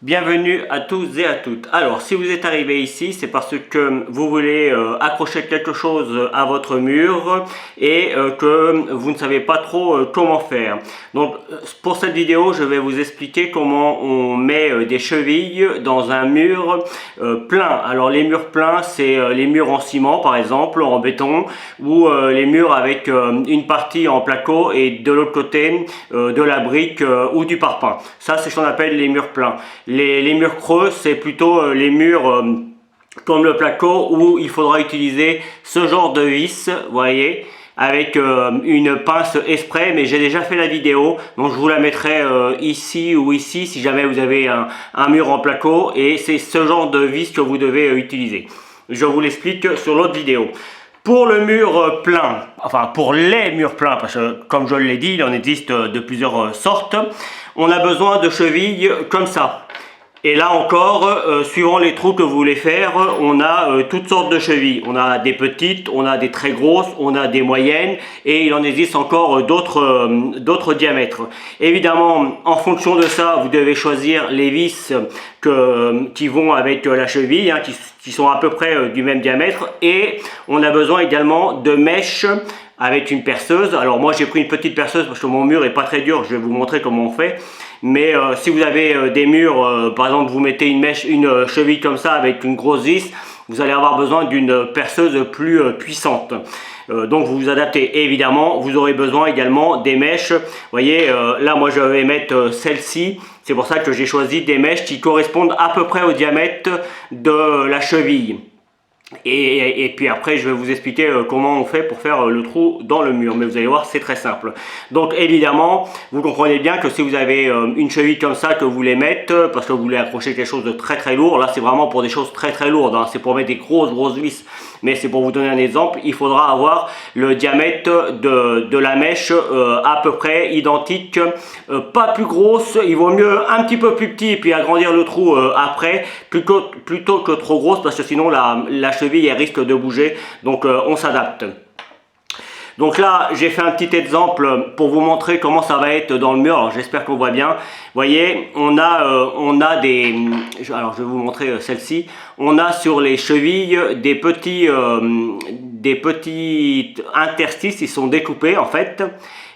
Bienvenue à tous et à toutes. Alors, si vous êtes arrivé ici, c'est parce que vous voulez accrocher quelque chose à votre mur et que vous ne savez pas trop comment faire. Donc, pour cette vidéo, je vais vous expliquer comment on met des chevilles dans un mur plein. Alors, les murs pleins, c'est les murs en ciment, par exemple, en béton, ou les murs avec une partie en placo et de l'autre côté de la brique ou du parpaing. Ça, c'est ce qu'on appelle les murs pleins. Les murs creux, c'est plutôt les murs comme le placo où il faudra utiliser ce genre de vis, vous voyez, avec une pince exprès, mais j'ai déjà fait la vidéo, donc je vous la mettrai ici ou ici si jamais vous avez un mur en placo, et c'est ce genre de vis que vous devez utiliser. Je vous l'explique sur l'autre vidéo. Pour le mur plein, enfin pour les murs pleins, parce que comme je l'ai dit, il en existe de plusieurs sortes, on a besoin de chevilles comme ça. Et là encore, suivant les trous que vous voulez faire, on a toutes sortes de chevilles. On a des petites, on a des très grosses, on a des moyennes et il en existe encore d'autres diamètres. Évidemment, en fonction de ça, vous devez choisir les vis qui vont avec la cheville, hein, qui sont à peu près du même diamètre. Et on a besoin également de mèches avec une perceuse. Alors moi j'ai pris une petite perceuse parce que mon mur est pas très dur, je vais vous montrer comment on fait. Mais si vous avez des murs, par exemple vous mettez une cheville comme ça avec une grosse vis, vous allez avoir besoin d'une perceuse plus puissante. Donc vous vous adaptez. Et évidemment, vous aurez besoin également des mèches. Vous voyez, là moi je vais mettre celle-ci. C'est pour ça que j'ai choisi des mèches qui correspondent à peu près au diamètre de la cheville. Et puis après je vais vous expliquer comment on fait pour faire le trou dans le mur, mais vous allez voir c'est très simple. Donc évidemment vous comprenez bien que si vous avez une cheville comme ça que vous voulez mettre parce que vous voulez accrocher quelque chose de très lourd, là c'est vraiment pour des choses très lourdes, hein. C'est pour mettre des grosses vis, mais c'est pour vous donner un exemple. Il faudra avoir le diamètre de la mèche à peu près identique, pas plus grosse, il vaut mieux un petit peu plus petit et puis agrandir le trou après plutôt que trop grosse, parce que sinon la cheville elle risque de bouger, donc on s'adapte. Donc là j'ai fait un petit exemple pour vous montrer comment ça va être dans le mur. Alors j'espère qu'on voit bien. Vous voyez, on a des, alors je vais vous montrer celle-ci. On a sur les chevilles des petits interstices, ils sont découpés en fait.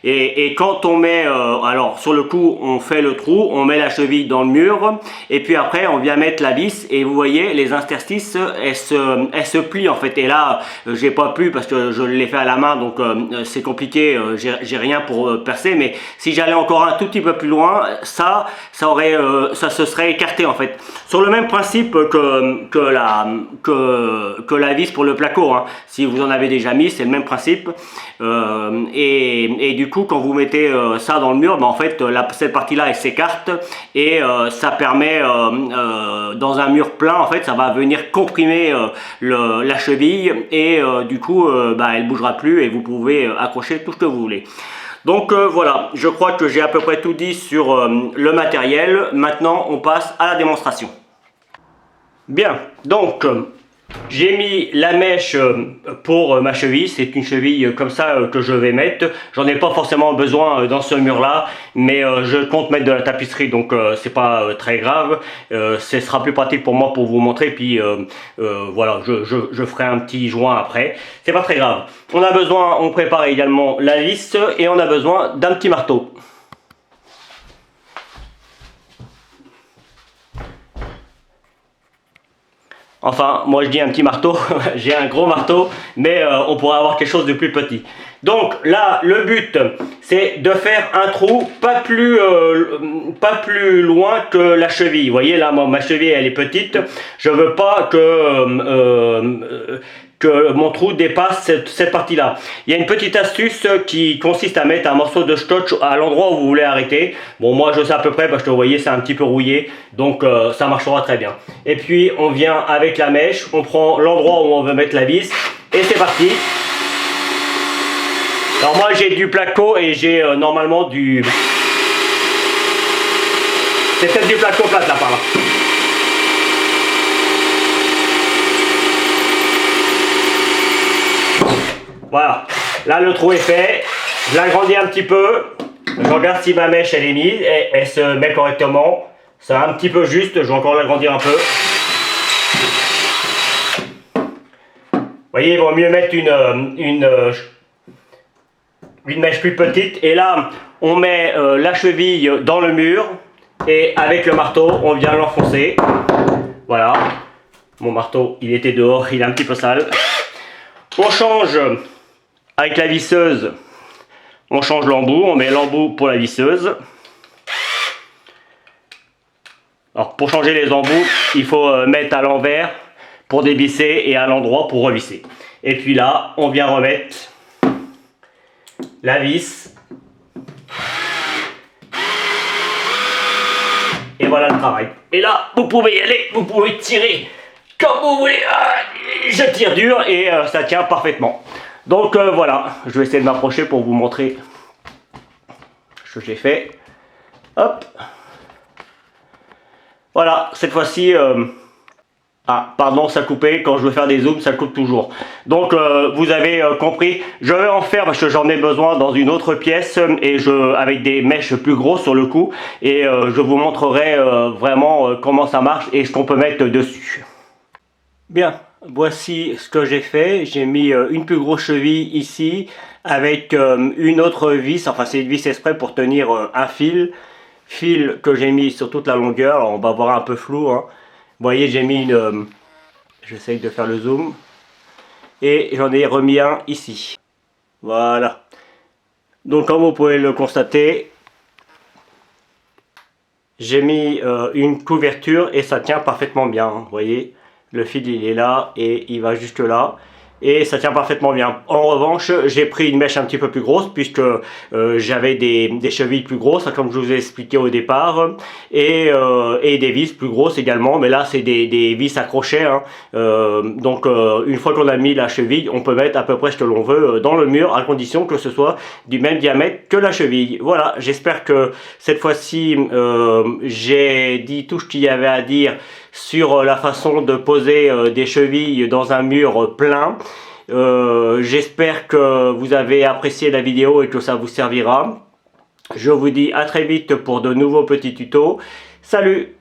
Et quand on met, alors sur le coup on fait le trou, on met la cheville dans le mur et puis après on vient mettre la vis et vous voyez les interstices elles se plient en fait. Et là j'ai pas pu parce que je l'ai fait à la main, donc c'est compliqué, j'ai rien pour percer, mais si j'allais encore un tout petit peu plus loin, ça se serait écarté en fait. Sur le même principe que la vis pour le placo, hein. Si vous en avez déjà mis, c'est le même principe. Et du coup quand vous mettez ça dans le mur, en fait cette partie là elle s'écarte et ça permet dans un mur plein, en fait ça va venir comprimer la cheville et du coup elle bougera plus et vous pouvez accrocher tout ce que vous voulez. Donc voilà, je crois que j'ai à peu près tout dit sur le matériel. Maintenant on passe à la démonstration. Bien, donc j'ai mis la mèche pour ma cheville, c'est une cheville comme ça que je vais mettre. J'en ai pas forcément besoin dans ce mur là, mais je compte mettre de la tapisserie, donc c'est pas très grave. Ce sera plus pratique pour moi pour vous montrer, puis voilà, je ferai un petit joint après. C'est pas très grave. On prépare également la vis et on a besoin d'un petit marteau. Enfin, moi je dis un petit marteau, j'ai un gros marteau, mais on pourrait avoir quelque chose de plus petit. Donc là, le but, c'est de faire un trou pas plus loin que la cheville. Vous voyez, là, ma cheville, elle est petite. Je veux pas que mon trou dépasse cette partie-là. Il y a une petite astuce qui consiste à mettre un morceau de scotch à l'endroit où vous voulez arrêter. Bon, moi je sais à peu près parce que vous voyez c'est un petit peu rouillé, donc ça marchera très bien. Et puis on vient avec la mèche, on prend l'endroit où on veut mettre la vis et c'est parti. Alors moi j'ai du placo et j'ai normalement du... C'est peut-être du placo plate là par là. Voilà, là le trou est fait, je l'agrandis un petit peu, je regarde si ma mèche elle est mise, elle se met correctement, C'est un petit peu juste, je vais encore l'agrandir un peu. Vous voyez, il vaut mieux mettre une mèche plus petite. Et là, on met la cheville dans le mur et avec le marteau, on vient l'enfoncer. Voilà. Mon marteau, il était dehors, il est un petit peu sale. On change avec la visseuse. On change l'embout, on met l'embout pour la visseuse. Alors pour changer les embouts, il faut mettre à l'envers pour dévisser et à l'endroit pour revisser. Et puis là, on vient remettre la vis. Et voilà le travail. Et là, vous pouvez y aller, vous pouvez tirer comme vous voulez. Je tire dur et ça tient parfaitement. Donc voilà, je vais essayer de m'approcher pour vous montrer ce que j'ai fait. Hop. Voilà, cette fois-ci... Ah, pardon, ça coupait. Quand je veux faire des zooms, ça coupe toujours. Donc, vous avez compris. Je vais en faire parce que j'en ai besoin dans une autre pièce et avec des mèches plus grosses sur le coup. Et je vous montrerai vraiment comment ça marche et ce qu'on peut mettre dessus. Bien, voici ce que j'ai fait. J'ai mis une plus grosse cheville ici avec une autre vis. Enfin, c'est une vis exprès pour tenir un fil que j'ai mis sur toute la longueur. Alors, on va voir un peu flou, hein. Vous voyez, j'ai mis une... J'essaye de faire le zoom. Et j'en ai remis un ici. Voilà. Donc comme vous pouvez le constater, j'ai mis une couverture et ça tient parfaitement bien. Vous voyez, le fil il est là et il va jusque là. Et ça tient parfaitement bien. En revanche, j'ai pris une mèche un petit peu plus grosse puisque j'avais des chevilles plus grosses, comme je vous ai expliqué au départ, et des vis plus grosses également. Mais là, c'est des vis à crochet, hein. Donc, une fois qu'on a mis la cheville, on peut mettre à peu près ce que l'on veut dans le mur, à condition que ce soit du même diamètre que la cheville. Voilà, j'espère que cette fois-ci, j'ai dit tout ce qu'il y avait à dire sur la façon de poser des chevilles dans un mur plein. J'espère que vous avez apprécié la vidéo et que ça vous servira. Je vous dis à très vite pour de nouveaux petits tutos. Salut!